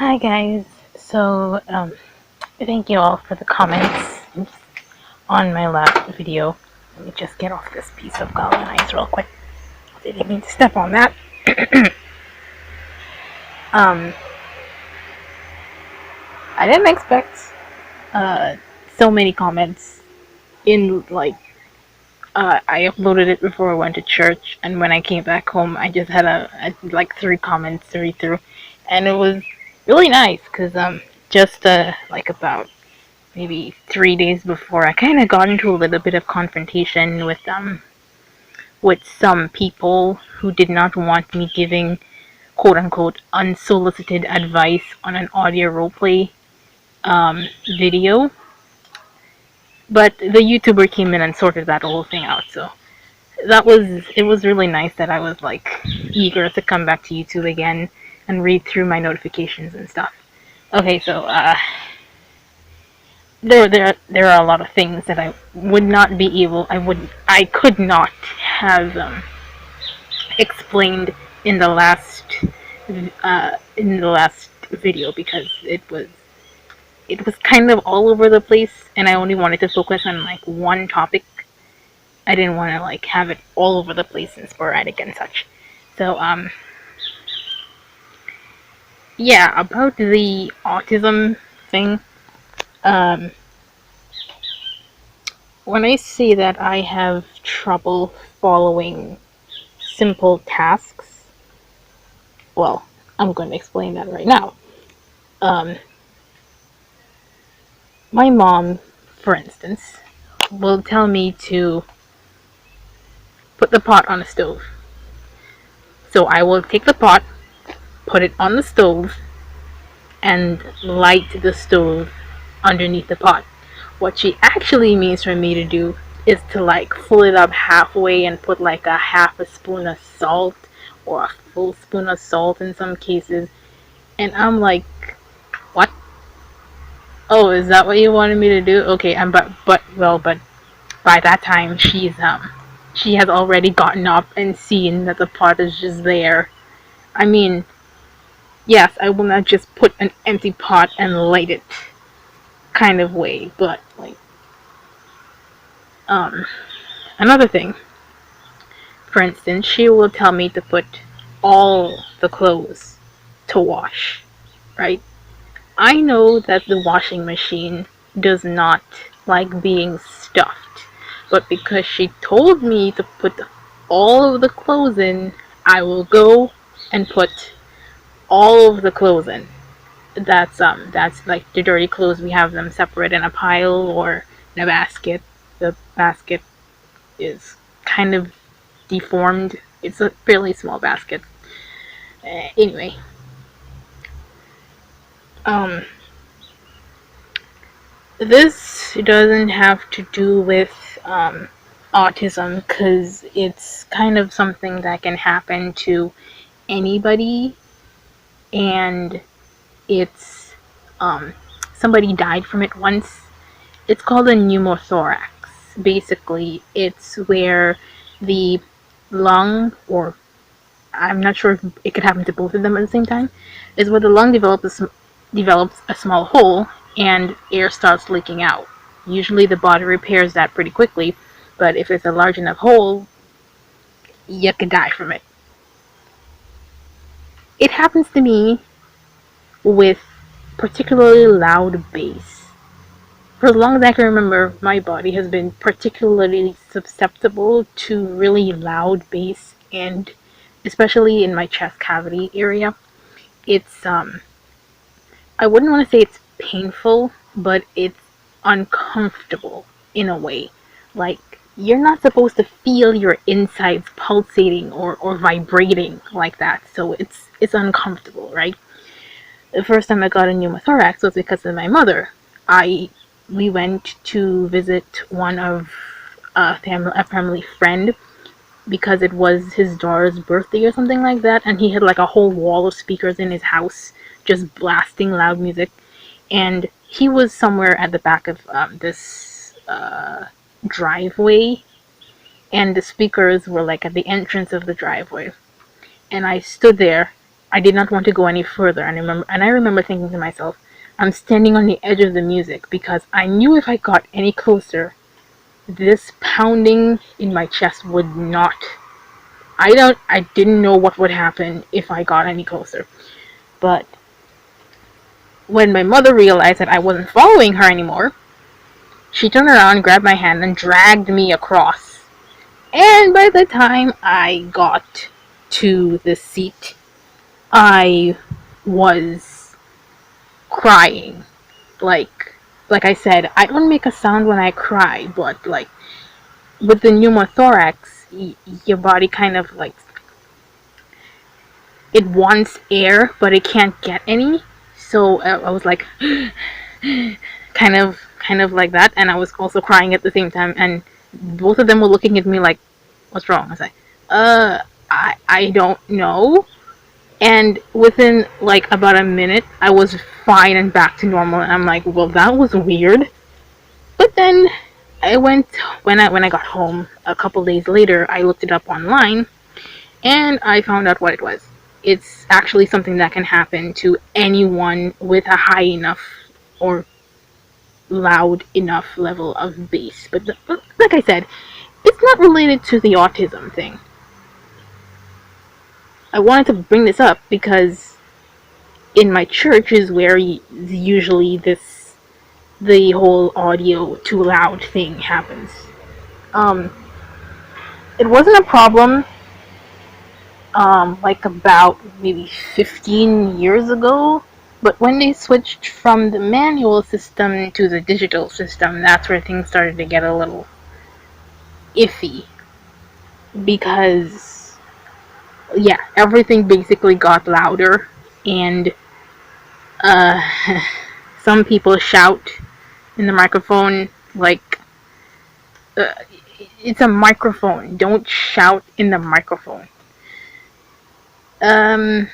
Hi guys. So, thank you all for the comments on my last video. Let me just get off this piece of galvanized real quick. Didn't mean to step on that. um, I didn't expect so many comments in I uploaded it before I went to church, and when I came back home, I just had like 3 comments to read through, and it was really nice because just like about maybe 3 days before, I kind of got into a little bit of confrontation with some people who did not want me giving quote unquote unsolicited advice on an audio roleplay video. But the YouTuber came in and sorted that whole thing out, so it was really nice that I was like eager to come back to YouTube again and read through my notifications and stuff. Okay, so there are a lot of things that I would not be able I could not have explained in the last video because it was kind of all over the place, and I only wanted to focus on like one topic. I didn't want to like have it all over the place and sporadic and such. So yeah, about the autism thing. Um, when I say that I have trouble following simple tasks, well, I'm going to explain that right now. Um, my mom, for instance, will tell me to put the pot on the stove. So I will take the pot, put it on the stove, and light the stove underneath the pot. What she actually means for me to do is to like fill it up halfway and put like a half a spoon of salt or a full spoon of salt in some cases. And I'm like, what? Oh, is that what you wanted me to do? Okay, but by that time she has already gotten up and seen that the pot is just there. I mean, yes, I will not just put an empty pot and light it kind of way, but like um another thing. For instance, she will tell me to put all the clothes to wash, right? I know that the washing machine does not like being stuffed, but because she told me to put all of the clothes in, I will go and put all of the clothes in. That's like the dirty clothes, we have them separate in a pile or in a basket. The basket is kind of deformed. It's a fairly small basket. Anyway, um, this doesn't have to do with autism because it's kind of something that can happen to anybody, and it's somebody died from it once. It's called a pneumothorax. Basically, it's where the lung, or I'm not sure if it could happen to both of them at the same time, is where the lung develops a small hole and air starts leaking out. Usually the body repairs that pretty quickly, but if it's a large enough hole, you could die from it. It happens to me with particularly loud bass. For as long as I can remember, my body has been particularly susceptible to really loud bass, and especially in my chest cavity area. It's I wouldn't want to say it's painful, but it's uncomfortable in a way. Like, you're not supposed to feel your insides pulsating or vibrating like that, so it's uncomfortable, right? The first time I got a pneumothorax was because of my mother. We went to visit one of a family friend because it was his daughter's birthday or something like that, and he had like a whole wall of speakers in his house just blasting loud music, and he was somewhere at the back of this driveway, and the speakers were like at the entrance of the driveway, and I stood there I did not want to go any further, and I remember thinking to myself, I'm standing on the edge of the music because I knew if I got any closer, this pounding in my chest would not. I didn't know what would happen if I got any closer. But when my mother realized that I wasn't following her anymore, she turned around, grabbed my hand, and dragged me across. And by the time I got to the seat, I was crying. Like I said, I don't make a sound when I cry, but like with the pneumothorax, your body kind of like it wants air, but it can't get any. So I was like, kind of like that, and I was also crying at the same time, and both of them were looking at me like, "What's wrong?" I was like, I don't know." And within like about a minute, I was fine and back to normal, and I'm like, "Well, that was weird." But then I went when I got home a couple days later. I looked it up online, and I found out what it was. It's actually something that can happen to anyone with a high enough or loud enough level of bass. But like I said, it's not related to the autism thing. I wanted to bring this up because in my church is where usually the whole audio too loud thing happens. Um, it wasn't a problem like about maybe 15 years ago. But when they switched from the manual system to the digital system, that's where things started to get a little iffy. Because, yeah, everything basically got louder. And uh, some people shout in the microphone like, uh, it's a microphone. Don't shout in the microphone. Um,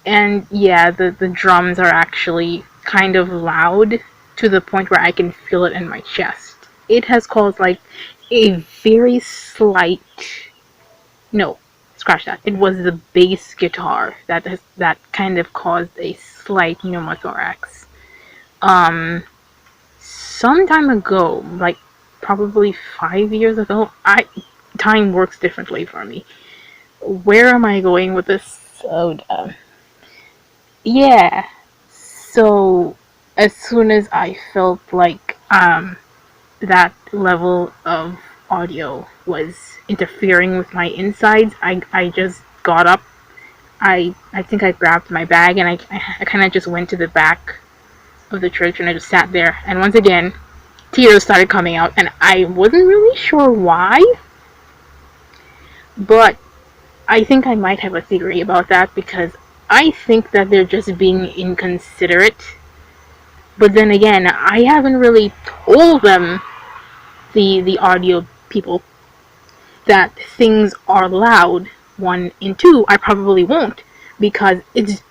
and yeah, the drums are actually kind of loud to the point where I can feel it in my chest. It has caused like a very slight, no, scratch that. It was the bass guitar that kind of caused a slight pneumothorax. Some time ago, like probably 5 years ago, I time works differently for me. Where am I going with this? Yeah. So as soon as I felt like that level of audio was interfering with my insides, I just got up. I think I grabbed my bag and I kind of just went to the back of the church and I just sat there. And once again, tears started coming out, and I wasn't really sure why, but I think I might have a theory about that because I think that they're just being inconsiderate. But then again, I haven't really told them, the audio people, that things are loud. One and two, I probably won't, because it's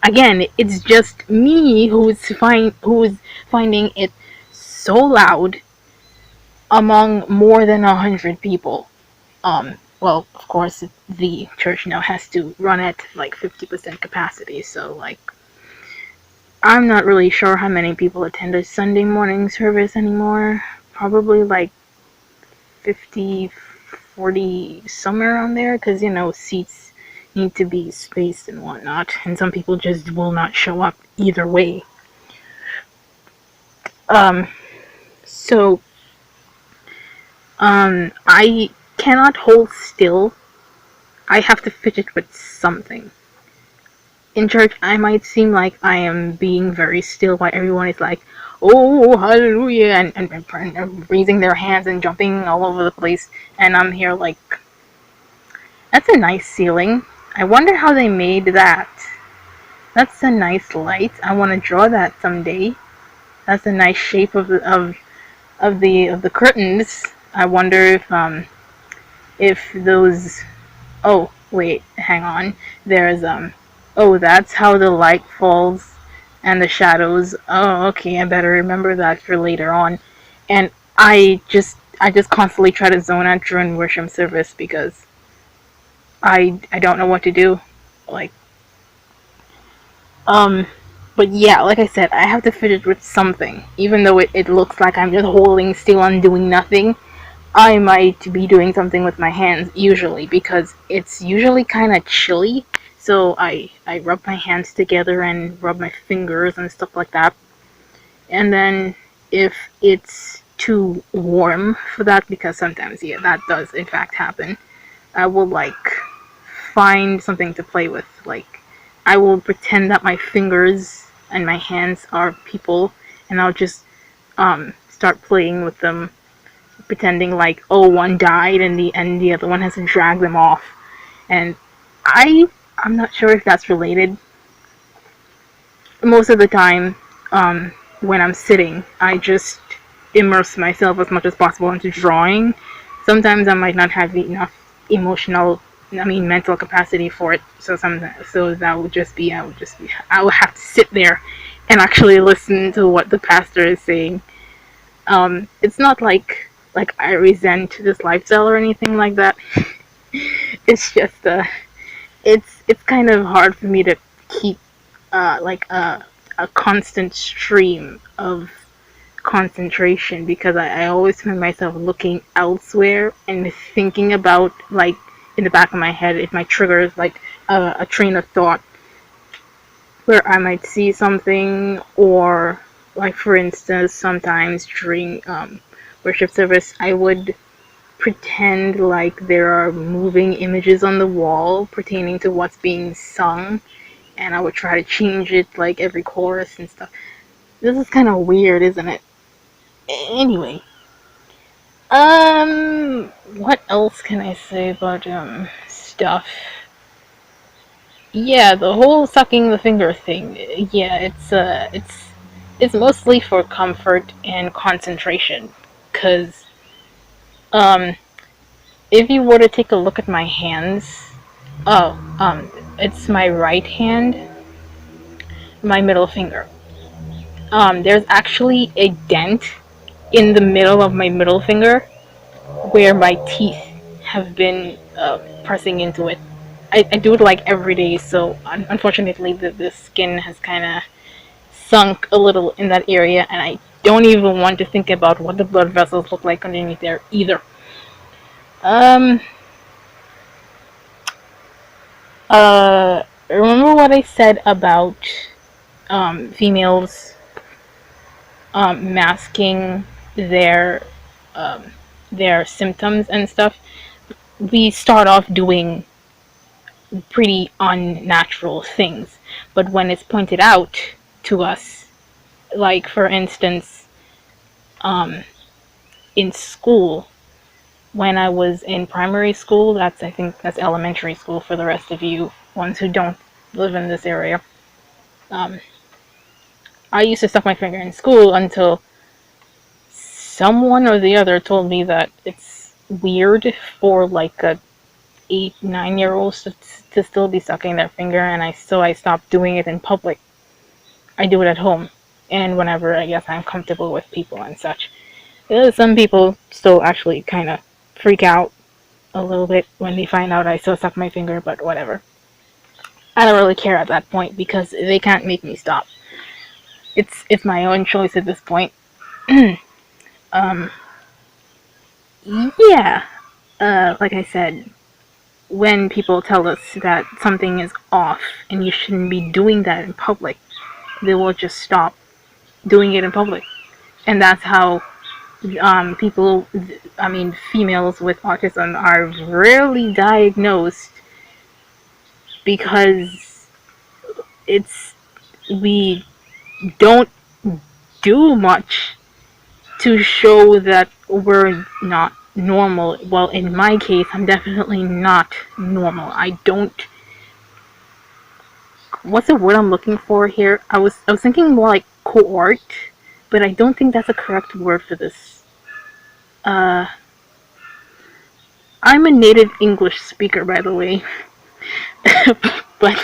just me who's finding it so loud among more than 100 people. Well, of course, the church now has to run at like 50% capacity, so like I'm not really sure how many people attend a Sunday morning service anymore. Probably like 50, 40, somewhere around there, because seats need to be spaced and whatnot, and some people just will not show up either way. Um, so, I cannot hold still. I have to fidget with something. In church, I might seem like I am being very still while everyone is like, "Oh, hallelujah," and raising their hands and jumping all over the place. And I'm here like, that's a nice ceiling. I wonder how they made that. That's a nice light. I want to draw that someday. That's a nice shape of the curtains. I wonder if those. Oh wait, hang on. There's Oh, that's how the light falls and the shadows. Oh, okay. I better remember that for later on. And I just constantly try to zone out during worship service because I don't know what to do. Like, Um, but yeah, like I said, I have to fidget with something. Even though it looks like I'm just holding still and doing nothing, I might be doing something with my hands usually because it's usually kind of chilly. So I rub my hands together and rub my fingers and stuff like that. And then if it's too warm for that, because sometimes, yeah, that does in fact happen, I will like find something to play with. Like, I will pretend that my fingers and my hands are people, and I'll just start playing with them, pretending like, oh, one died and the other one has to drag them off. And I'm not sure if that's related. Most of the time, when I'm sitting, I just immerse myself as much as possible into drawing. Sometimes I might not have enough mental capacity for it. So that would just be, I would have to sit there and actually listen to what the pastor is saying. It's not like I resent this lifestyle or anything like that. It's just it's kind of hard for me to keep like a constant stream of concentration because I always find myself looking elsewhere and thinking about, like, in the back of my head, if my trigger is like a train of thought where I might see something, or like, for instance, sometimes during worship service I would pretend like there are moving images on the wall pertaining to what's being sung, and I would try to change it like every chorus and stuff. This is kind of weird, isn't it? Anyway, what else can I say about stuff? Yeah, the whole sucking the finger thing. Yeah, it's mostly for comfort and concentration. Cause um, if you were to take a look at my hands, oh, it's my right hand, my middle finger. There's actually a dent in the middle of my middle finger where my teeth have been pressing into it. I do it like every day, so unfortunately the skin has kind of sunk a little in that area, and I don't even want to think about what the blood vessels look like underneath there either. Um, remember what I said about females masking their um, their symptoms and stuff? We start off doing pretty unnatural things, but when it's pointed out to us, like, for instance, um, in school, when I was in primary school, I think that's elementary school for the rest of you ones who don't live in this area. Um, I used to suck my finger in school until someone or the other told me that it's weird for like a 8, 9 year olds to still be sucking their finger, and I stopped doing it in public. I do it at home and whenever I guess I'm comfortable with people and such. Some people still actually kind of freak out a little bit when they find out I still suck my finger, but whatever. I don't really care at that point because they can't make me stop. It's my own choice at this point. um, yeah. Like I said, when people tell us that something is off and you shouldn't be doing that in public, they will just stop doing it in public, and that's how females with autism are rarely diagnosed because it's we don't do much to show that we're not normal. Well, in my case, I'm definitely not normal. I don't. What's the word I'm looking for here? I was thinking more like cohort, but I don't think that's a correct word for this. Uh, I'm a native English speaker, by the way, but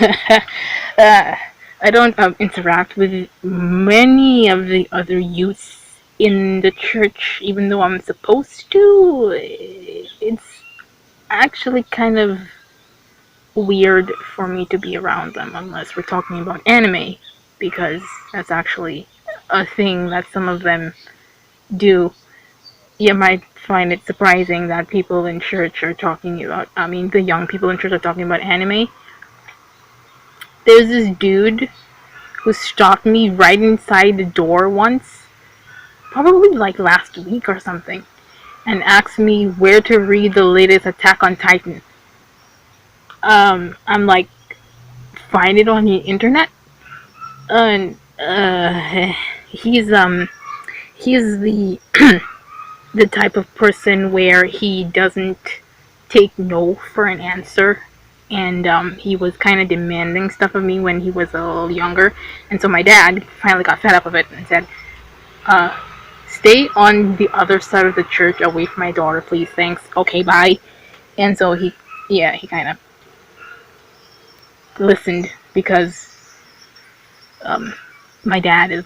I don't interact with many of the other youths in the church, even though I'm supposed to. It's actually kind of weird for me to be around them unless we're talking about anime, because that's actually a thing that some of them do. You might find it surprising that people in church are talking about, the young people in church are talking about anime. There's this dude who stopped me right inside the door once, probably like last week or something, and asked me where to read the latest Attack on Titan. I'm like, find it on the internet? And, he's the, the type of person where he doesn't take no for an answer. And he was kind of demanding stuff of me when he was a little younger. And so my dad finally got fed up of it and said, uh, stay on the other side of the church away from my daughter, please, thanks, okay, bye. And so he kind of listened because my dad is,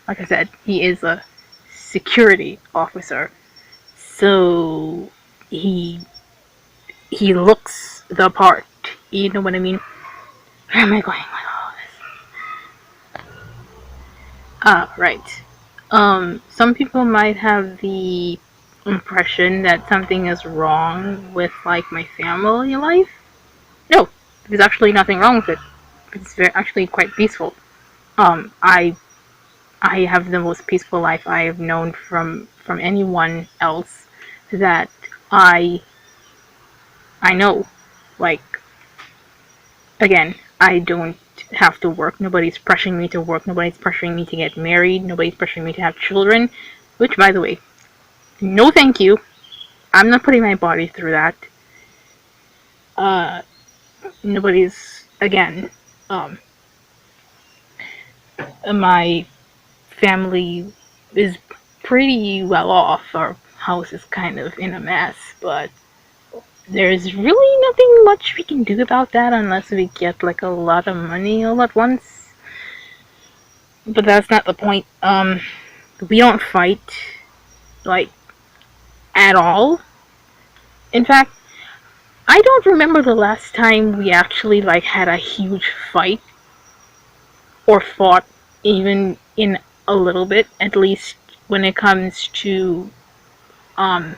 like I said, he is a security officer. So he he looks the part. You know what I mean? Where am I going with all this? Right. Some people might have the impression that something is wrong with like my family life. No, there's actually nothing wrong with it. It's actually quite peaceful. Um, I I have the most peaceful life I have known from anyone else that I I know. Like, again, I don't have to work. Nobody's pressuring me to work. Nobody's pressuring me to get married. Nobody's pressuring me to have children. Which, by the way, no thank you. I'm not putting my body through that. Uh, nobody's, again, um, my family is pretty well off. Our house is kind of in a mess, but there's really nothing much we can do about that unless we get like a lot of money all at once. But that's not the point. We don't fight, like, at all. In fact, I don't remember the last time we actually like had a huge fight or fought even in a little bit, at least when it comes to um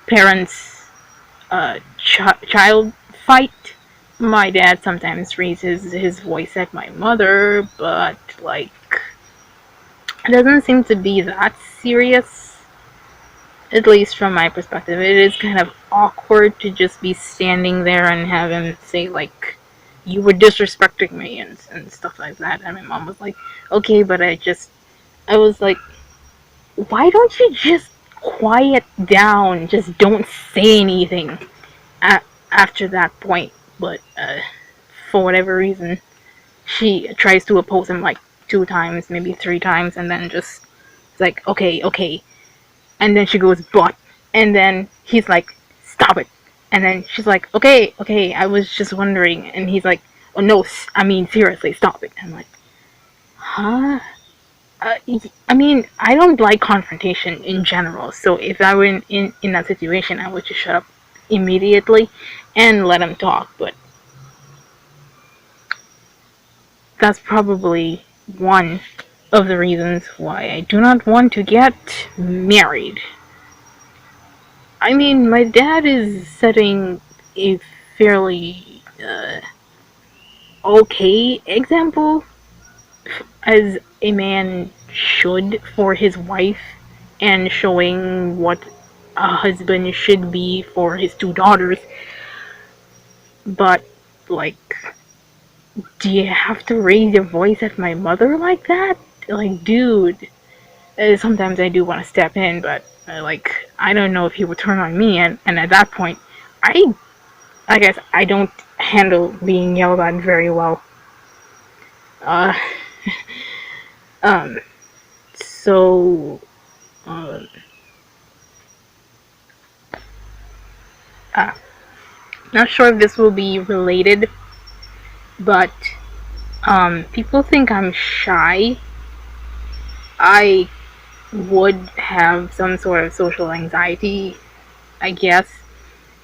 parents child fight. My dad sometimes raises his voice at my mother, but like it doesn't seem to be that serious, at least from my perspective. It is kind of awkward to just be standing there and have him say like, you were disrespecting me and stuff like that. And my mom was like, okay, but I was like, why don't you just quiet down? Just don't say anything after that point. But for whatever reason, she tries to oppose him like 2 times, maybe 3 times, and then just it's like, okay, okay. And then she goes, but. And then he's like, stop it. And then she's like, okay, okay, I was just wondering. And he's like, oh no, I mean, seriously, stop it. I'm like, huh? I don't like confrontation in general. So if I were in that situation, I would just shut up immediately and let him talk. But that's probably one of the reasons why I do not want to get married. I mean, my dad is setting a fairly okay example as a man should for his wife, and showing what a husband should be for his 2 daughters. But, like, do you have to raise your voice at my mother like that? Like, dude. Sometimes I do want to step in, but, I don't know if he would turn on me, and at that point, I guess I don't handle being yelled at very well. Uh, um, so, uh, uh, not sure if this will be related, but, people think I'm shy. I would have some sort of social anxiety, I guess,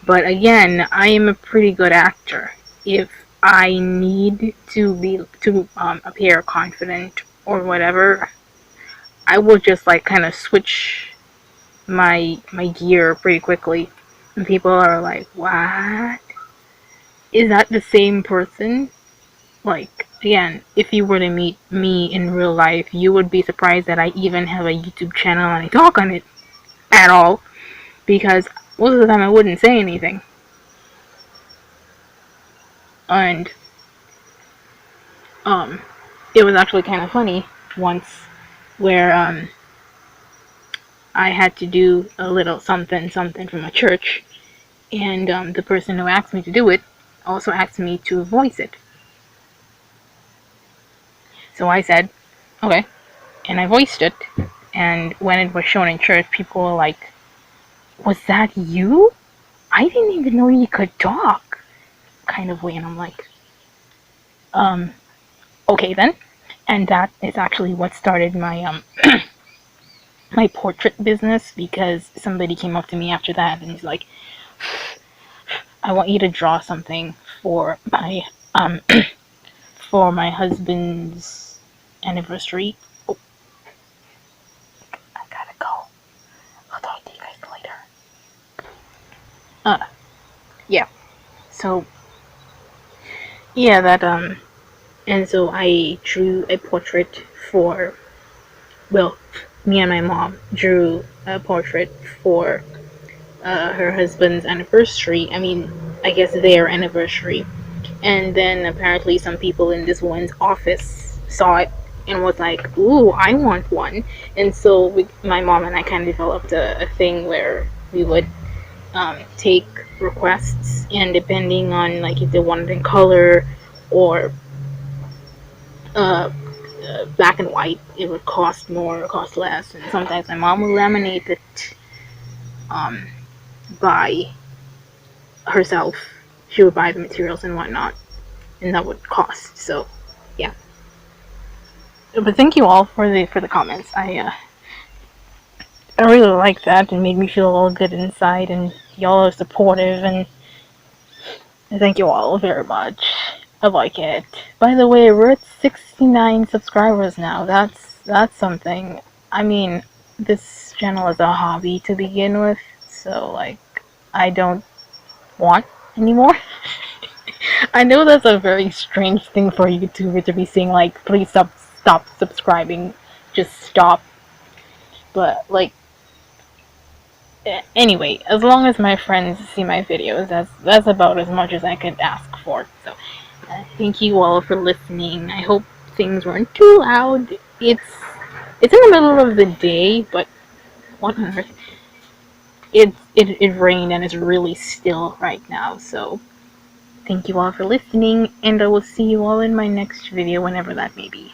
But again, I am a pretty good actor. If I need to appear confident or whatever, I will just like kind of switch my gear pretty quickly, and people are like, "What? Is that the same person?" Like, again, if you were to meet me in real life, you would be surprised that I even have a YouTube channel and I talk on it at all, because most of the time I wouldn't say anything. And um it was actually kind of funny once where I had to do a little something something from a church, and the person who asked me to do it also asked me to voice it. So I said, okay, and I voiced it. And when it was shown in church, people were like, "Was that you? I didn't even know you could talk," kind of way. And I'm like, um, okay then. And that is actually what started my portrait business, because somebody came up to me after that and he's like, "I want you to draw something for my um for my husband's anniversary." Oh, I gotta go. I'll talk to you guys later. Yeah. So yeah, that and so I drew a portrait for, well, me and my mom drew a portrait for her husband's anniversary. I mean, I guess their anniversary. And then apparently some people in this one's office saw it and was like, "Ooh, I want one." And so my mom and I kind of developed a thing where we would take requests, and depending on like if they wanted in color or uh, black and white, it would cost more or cost less. And sometimes my mom would laminate it um, by herself. She would buy the materials and whatnot, and that would cost. So, yeah. But thank you all for the comments. I really like that, and made me feel all good inside. And y'all are supportive, and thank you all very much. I like it. By the way, we're at 69 subscribers now. That's something. I mean, this channel is a hobby to begin with, so like I don't want anymore. I know that's a very strange thing for a YouTuber to be saying, like, please stop subscribing, just stop. But like, anyway, as long as my friends see my videos, that's about as much as I could ask for. So, thank you all for listening. I hope things weren't too loud. It's in the middle of the day, but what on earth? It rained and it's really still right now. So, thank you all for listening, and I will see you all in my next video, whenever that may be.